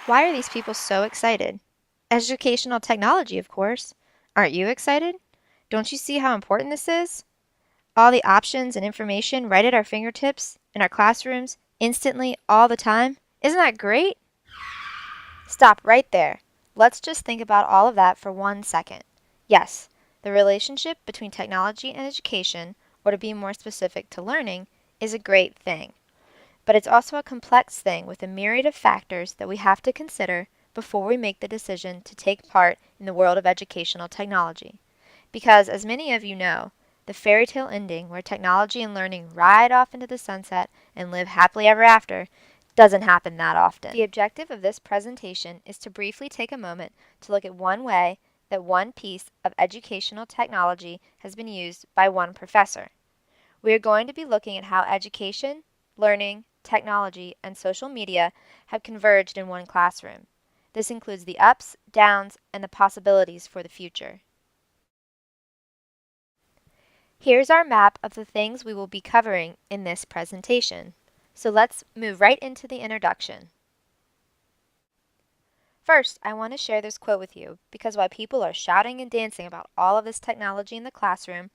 Why are these people so excited? Educational technology, of course. Aren't you excited? Don't you see how important this is? All the options and information right at our fingertips, in our classrooms, instantly, all the time. Isn't that great? Stop right there. Let's just think about all of that for 1 second. Yes, the relationship between technology and education, or to be more specific to learning, is a great thing. But it's also a complex thing with a myriad of factors that we have to consider before we make the decision to take part in the world of educational technology. Because, as many of you know, the fairy tale ending where technology and learning ride off into the sunset and live happily ever after doesn't happen that often. The objective of this presentation is to briefly take a moment to look at one way that one piece of educational technology has been used by one professor. We are going to be looking at how education, learning, technology, and social media have converged in one classroom. This includes the ups, downs, and the possibilities for the future. Here's our map of the things we will be covering in this presentation. So let's move right into the introduction. First, I want to share this quote with you because while people are shouting and dancing about all of this technology in the classroom,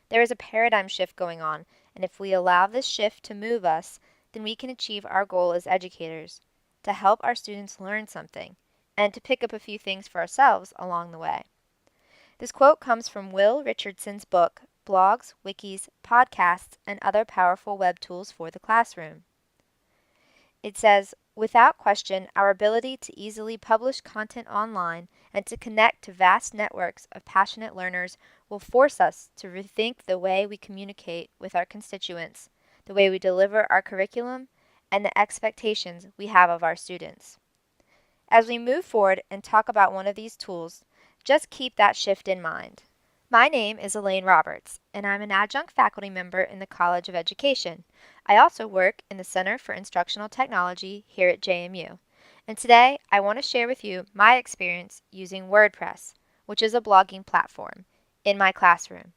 there is a paradigm shift going on, and if we allow this shift to move us, then we can achieve our goal as educators, to help our students learn something, and to pick up a few things for ourselves along the way. This quote comes from Will Richardson's book, Blogs, Wikis, Podcasts, and Other Powerful Web Tools for the Classroom. It says, without question, our ability to easily publish content online and to connect to vast networks of passionate learners will force us to rethink the way we communicate with our constituents, the way we deliver our curriculum, and the expectations we have of our students. As we move forward and talk about one of these tools, just keep that shift in mind. My name is Elaine Roberts, and I'm an adjunct faculty member in the College of Education. I also work in the Center for Instructional Technology here at JMU. And today, I want to share with you my experience using WordPress, which is a blogging platform, in my classroom.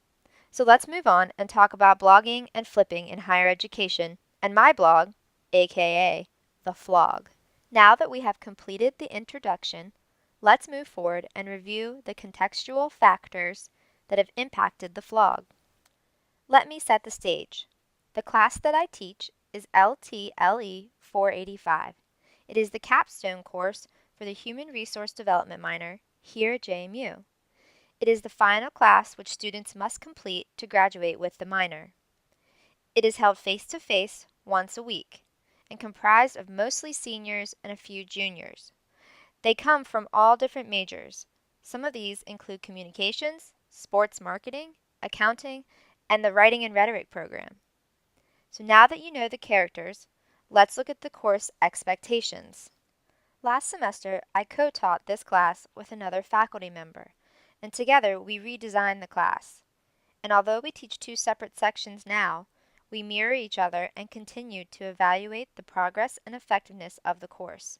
So let's move on and talk about blogging and flipping in higher education and my blog, aka The Flog. Now that we have completed the introduction, let's move forward and review the contextual factors that have impacted the flog. Let me set the stage. The class that I teach is LTLE 485. It is the capstone course for the Human Resource Development minor here at JMU. It is the final class which students must complete to graduate with the minor. It is held face-to-face once a week and comprised of mostly seniors and a few juniors. They come from all different majors. Some of these include communications, sports marketing, accounting, and the writing and rhetoric program. So now that you know the characters, let's look at the course expectations. Last semester, I co-taught this class with another faculty member, and together we redesigned the class. And although we teach two separate sections now, we mirror each other and continue to evaluate the progress and effectiveness of the course.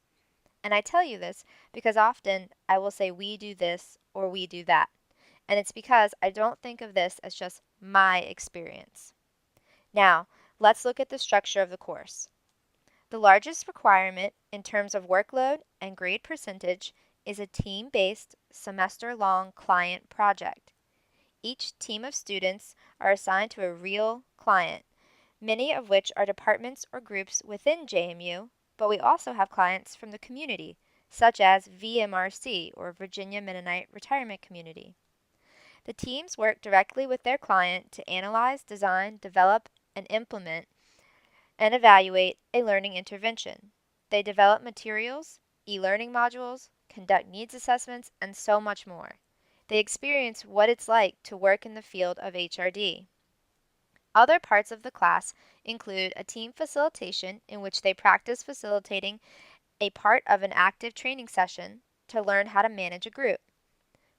And I tell you this because often I will say we do this or we do that. And it's because I don't think of this as just my experience. Now, let's look at the structure of the course. The largest requirement in terms of workload and grade percentage is a team-based, semester-long client project. Each team of students are assigned to a real client, many of which are departments or groups within JMU, but we also have clients from the community, such as VMRC, or Virginia Mennonite Retirement Community. The teams work directly with their client to analyze, design, develop, and implement and evaluate a learning intervention. They develop materials, e-learning modules, conduct needs assessments, and so much more. They experience what it's like to work in the field of HRD. Other parts of the class include a team facilitation in which they practice facilitating a part of an active training session to learn how to manage a group.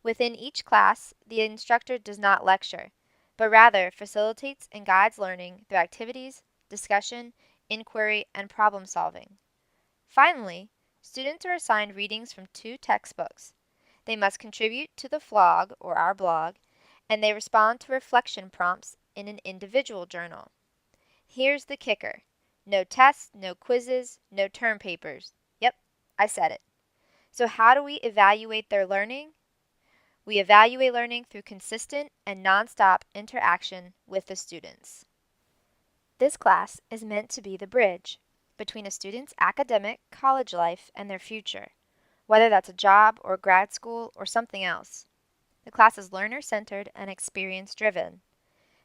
Within each class, the instructor does not lecture, but rather facilitates and guides learning through activities, discussion, inquiry, and problem solving. Finally, students are assigned readings from two textbooks. They must contribute to the flog, or our blog, and they respond to reflection prompts in an individual journal. Here's the kicker. No tests, no quizzes, no term papers. Yep, I said it. So how do we evaluate their learning? We evaluate learning through consistent and nonstop interaction with the students. This class is meant to be the bridge between a student's academic college life and their future, whether that's a job or grad school or something else. The class is learner-centered and experience-driven.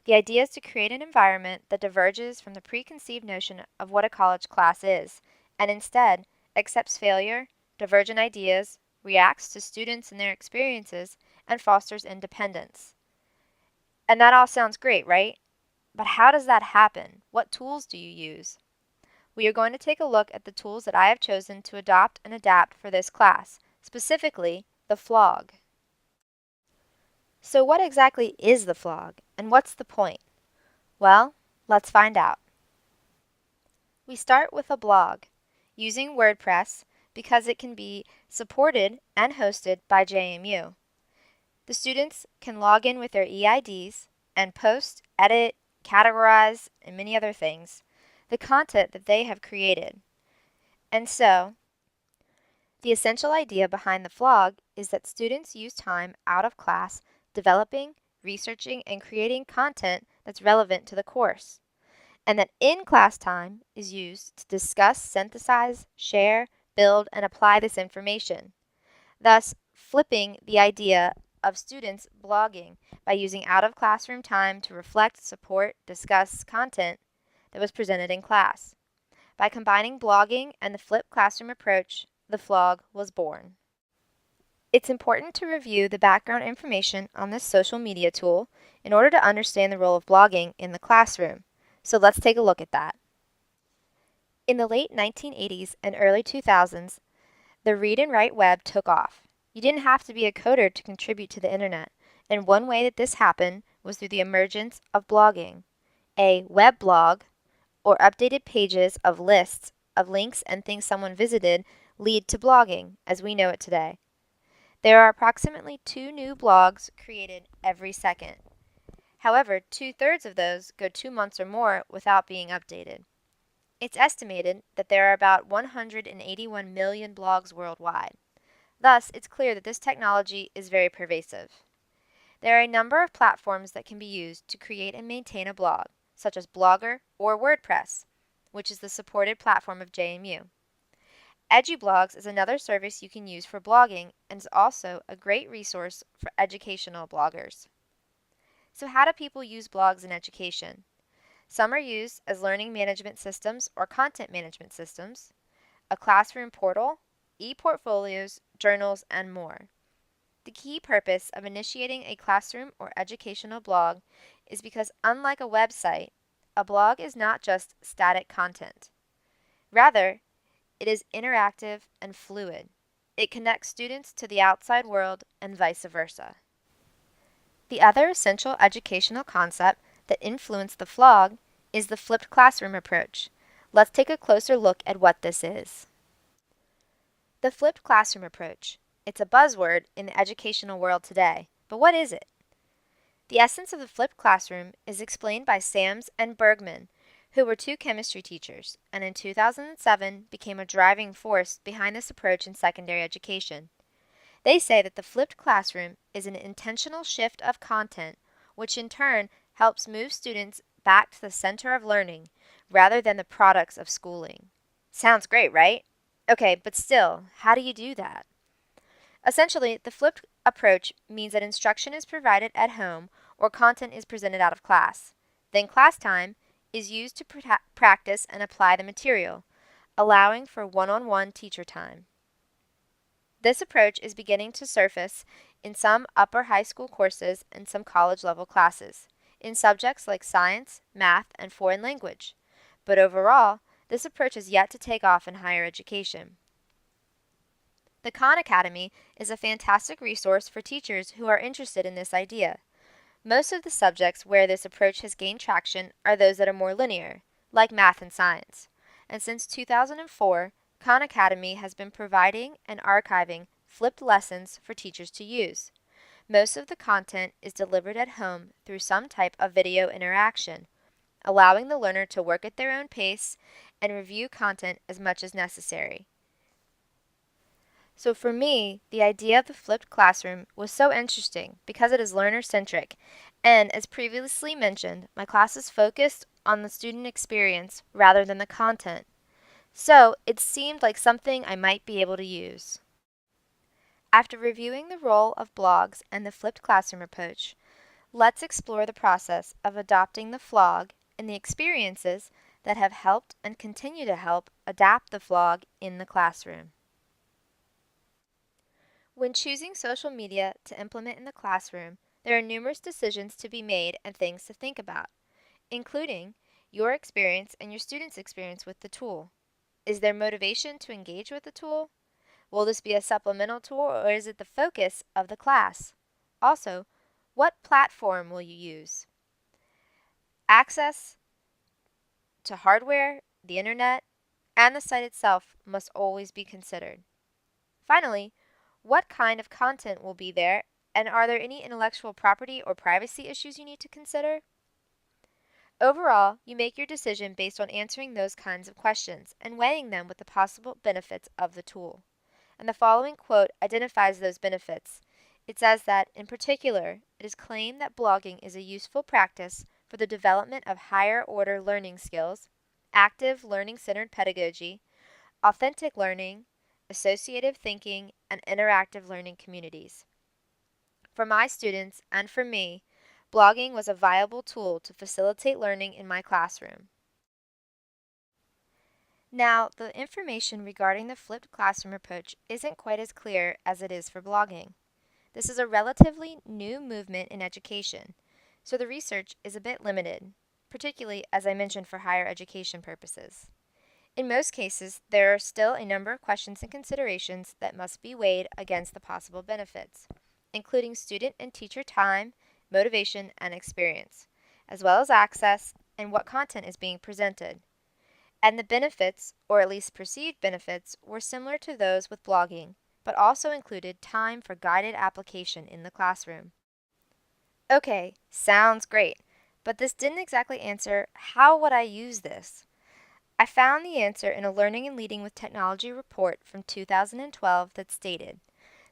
The idea is to create an environment that diverges from the preconceived notion of what a college class is, and instead accepts failure, divergent ideas, reacts to students and their experiences, and fosters independence. And that all sounds great, right? But how does that happen? What tools do you use? We are going to take a look at the tools that I have chosen to adopt and adapt for this class, specifically the flog. So what exactly is the flog, and what's the point? Well, let's find out. We start with a blog, using WordPress because it can be supported and hosted by JMU. The students can log in with their EIDs and post, edit, categorize, and many other things, the content that they have created. And so, the essential idea behind the flog is that students use time out of class developing, researching, and creating content that's relevant to the course, and that in-class time is used to discuss, synthesize, share, build, and apply this information, thus flipping the idea of students blogging by using out-of-classroom time to reflect, support, discuss content that was presented in class. By combining blogging and the flipped classroom approach, the flog was born. It's important to review the background information on this social media tool in order to understand the role of blogging in the classroom. So let's take a look at that. In the late 1980s and early 2000s, the read and write web took off. You didn't have to be a coder to contribute to the internet, and one way that this happened was through the emergence of blogging. A web blog, or updated pages of lists of links and things someone visited, lead to blogging as we know it today. There are approximately 2 new blogs created every second. However, 2/3 of those go 2 months or more without being updated. It's estimated that there are about 181 million blogs worldwide. Thus, it's clear that this technology is very pervasive. There are a number of platforms that can be used to create and maintain a blog, such as Blogger or WordPress, which is the supported platform of JMU. EduBlogs is another service you can use for blogging and is also a great resource for educational bloggers. So how do people use blogs in education? Some are used as learning management systems or content management systems, a classroom portal, e-portfolios, journals, and more. The key purpose of initiating a classroom or educational blog is because, unlike a website, a blog is not just static content. Rather, it is interactive and fluid. It connects students to the outside world and vice versa. The other essential educational concept that influenced the flog is the flipped classroom approach. Let's take a closer look at what this is. The flipped classroom approach. It's a buzzword in the educational world today, but what is it? The essence of the flipped classroom is explained by Sams and Bergman, who were 2 chemistry teachers, and in 2007 became a driving force behind this approach in secondary education. They say that the flipped classroom is an intentional shift of content, which in turn helps move students back to the center of learning, rather than the products of schooling. Sounds great, right? Okay, but still, how do you do that? Essentially, the flipped approach means that instruction is provided at home or content is presented out of class. Then class time is used to practice and apply the material, allowing for one-on-one teacher time. This approach is beginning to surface in some upper high school courses and some college-level classes, in subjects like science, math, and foreign language. But overall, this approach is yet to take off in higher education. The Khan Academy is a fantastic resource for teachers who are interested in this idea. Most of the subjects where this approach has gained traction are those that are more linear, like math and science. And since 2004, Khan Academy has been providing and archiving flipped lessons for teachers to use. Most of the content is delivered at home through some type of video interaction, allowing the learner to work at their own pace and review content as much as necessary. So for me, the idea of the flipped classroom was so interesting because it is learner-centric, and as previously mentioned, my class is focused on the student experience rather than the content. So it seemed like something I might be able to use. After reviewing the role of blogs and the flipped classroom approach, let's explore the process of adopting the flog and the experiences that have helped and continue to help adapt the flog in the classroom. When choosing social media to implement in the classroom, there are numerous decisions to be made and things to think about, including your experience and your students' experience with the tool. Is there motivation to engage with the tool? Will this be a supplemental tool or is it the focus of the class? Also, what platform will you use? Access to hardware, the internet, and the site itself must always be considered. Finally, what kind of content will be there, and are there any intellectual property or privacy issues you need to consider? Overall, you make your decision based on answering those kinds of questions and weighing them with the possible benefits of the tool. And the following quote identifies those benefits. It says that, in particular, it is claimed that blogging is a useful practice for the development of higher order learning skills, active learning-centered pedagogy, authentic learning, associative thinking, and interactive learning communities. For my students and for me, blogging was a viable tool to facilitate learning in my classroom. Now, the information regarding the flipped classroom approach isn't quite as clear as it is for blogging. This is a relatively new movement in education, so the research is a bit limited, particularly as I mentioned for higher education purposes. In most cases, there are still a number of questions and considerations that must be weighed against the possible benefits, including student and teacher time, motivation, and experience, as well as access and what content is being presented. And the benefits, or at least perceived benefits, were similar to those with blogging, but also included time for guided application in the classroom. Okay, sounds great, but this didn't exactly answer how would I use this? I found the answer in a Learning and Leading with Technology report from 2012 that stated,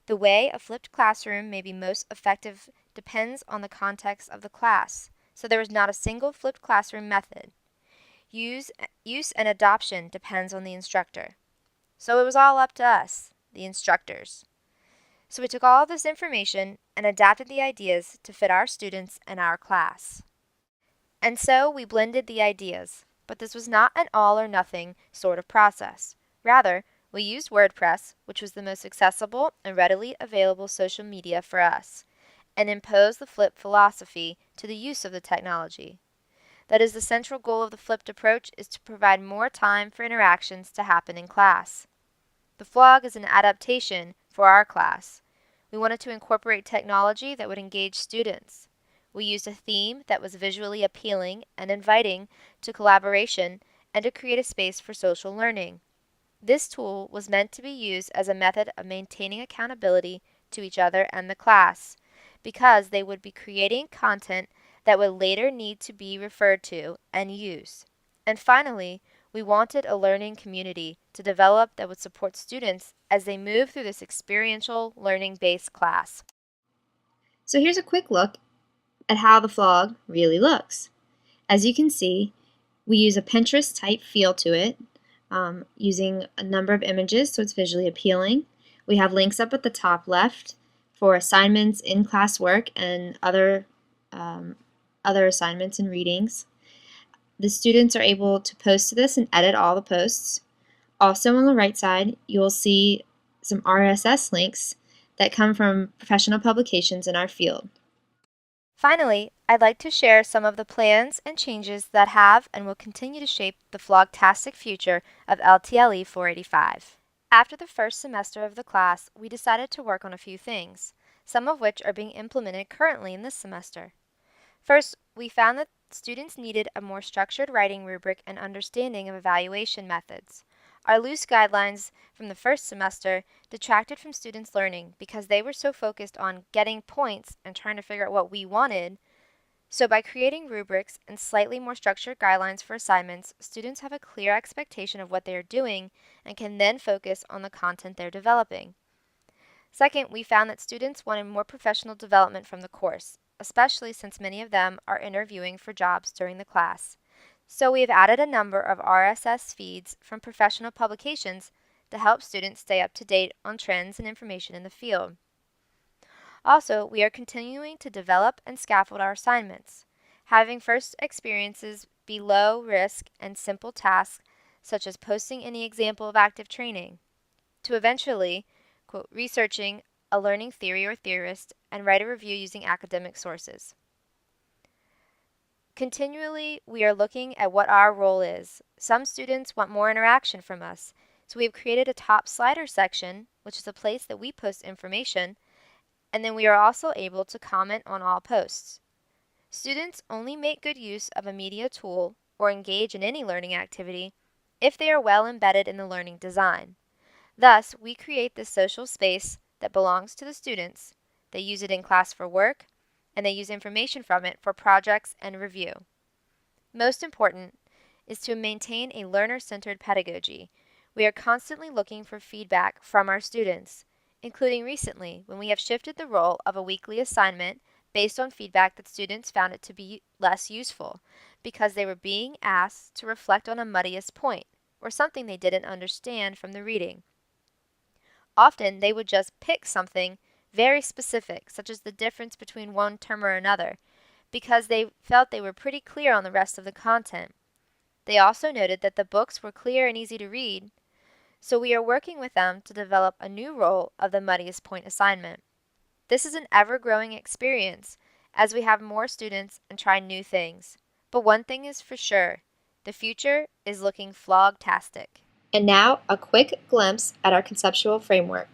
the way a flipped classroom may be most effective depends on the context of the class, so there is not a single flipped classroom method. Use and adoption depends on the instructor. So it was all up to us, the instructors. So we took all of this information and adapted the ideas to fit our students and our class. And so we blended the ideas, but this was not an all or nothing sort of process. Rather, we used WordPress, which was the most accessible and readily available social media for us, and imposed the flip philosophy to the use of the technology. That is, the central goal of the flipped approach is to provide more time for interactions to happen in class. The flog is an adaptation for our class. We wanted to incorporate technology that would engage students. We used a theme that was visually appealing and inviting to collaboration and to create a space for social learning. This tool was meant to be used as a method of maintaining accountability to each other and the class, because they would be creating content that would later need to be referred to and used. And finally, we wanted a learning community to develop that would support students as they move through this experiential learning-based class. So here's a quick look at how the flog really looks. As you can see, we use a Pinterest type feel to it, using a number of images so it's visually appealing. We have links up at the top left for assignments, in-class work, and other assignments and readings. The students are able to post to this and edit all the posts. Also on the right side, you will see some RSS links that come from professional publications in our field. Finally, I'd like to share some of the plans and changes that have and will continue to shape the flogtastic future of LTLE 485. After the first semester of the class, we decided to work on a few things, some of which are being implemented currently in this semester. First, we found that students needed a more structured writing rubric and understanding of evaluation methods. Our loose guidelines from the first semester detracted from students' learning because they were so focused on getting points and trying to figure out what we wanted. So by creating rubrics and slightly more structured guidelines for assignments, students have a clear expectation of what they are doing and can then focus on the content they're developing. Second, we found that students wanted more professional development from the course, especially since many of them are interviewing for jobs during the class. So we have added a number of RSS feeds from professional publications to help students stay up to date on trends and information in the field. Also, we are continuing to develop and scaffold our assignments, having first experiences be low risk and simple tasks such as posting any example of active training, to eventually, quote, researching a learning theory or theorist and write a review using academic sources. Continually, we are looking at what our role is. Some students want more interaction from us, so we have created a top slider section, which is a place that we post information, and then we are also able to comment on all posts. Students only make good use of a media tool or engage in any learning activity if they are well embedded in the learning design. Thus, we create this social space that belongs to the students. They use it in class for work, and they use information from it for projects and review. Most important is to maintain a learner-centered pedagogy. We are constantly looking for feedback from our students, including recently when we have shifted the role of a weekly assignment based on feedback that students found it to be less useful because they were being asked to reflect on a muddiest point or something they didn't understand from the reading. Often they would just pick something very specific, such as the difference between one term or another, because they felt they were pretty clear on the rest of the content. They also noted that the books were clear and easy to read, so we are working with them to develop a new role of the muddiest point assignment. This is an ever-growing experience as we have more students and try new things. But one thing is for sure, the future is looking flog-tastic. And now, a quick glimpse at our conceptual framework.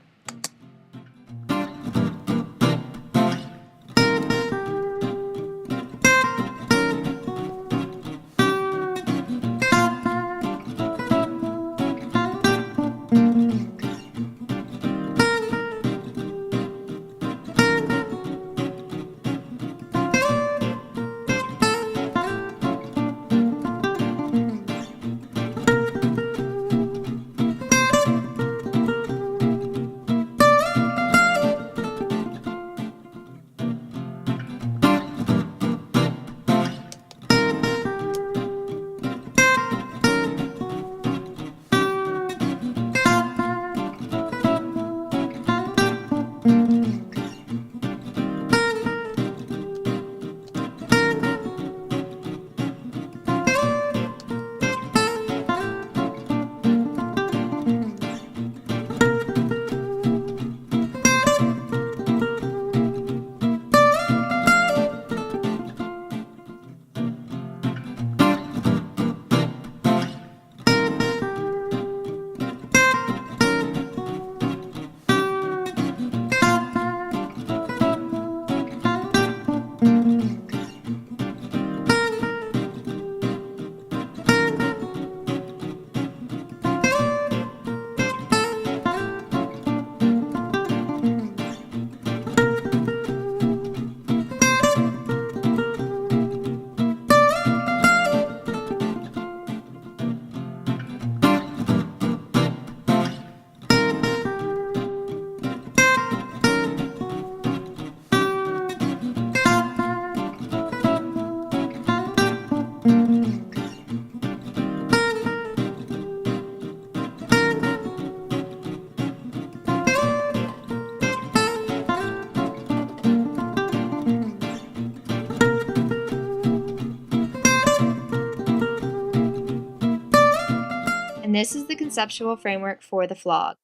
And this is the conceptual framework for the FLOG.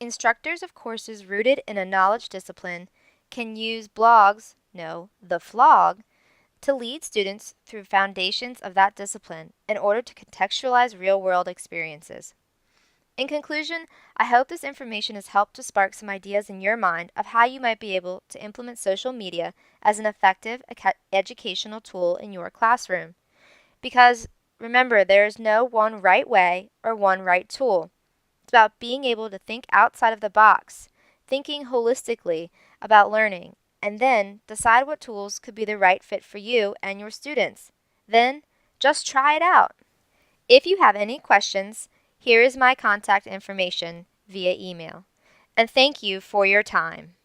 Instructors of courses rooted in a knowledge discipline can use blogs, no, the FLOG, to lead students through foundations of that discipline in order to contextualize real-world experiences. In conclusion, I hope this information has helped to spark some ideas in your mind of how you might be able to implement social media as an effective educational tool in your classroom. Because remember, there is no one right way or one right tool. It's about being able to think outside of the box, thinking holistically about learning, and then decide what tools could be the right fit for you and your students. Then, just try it out. If you have any questions, here is my contact information via email. and thank you for your time.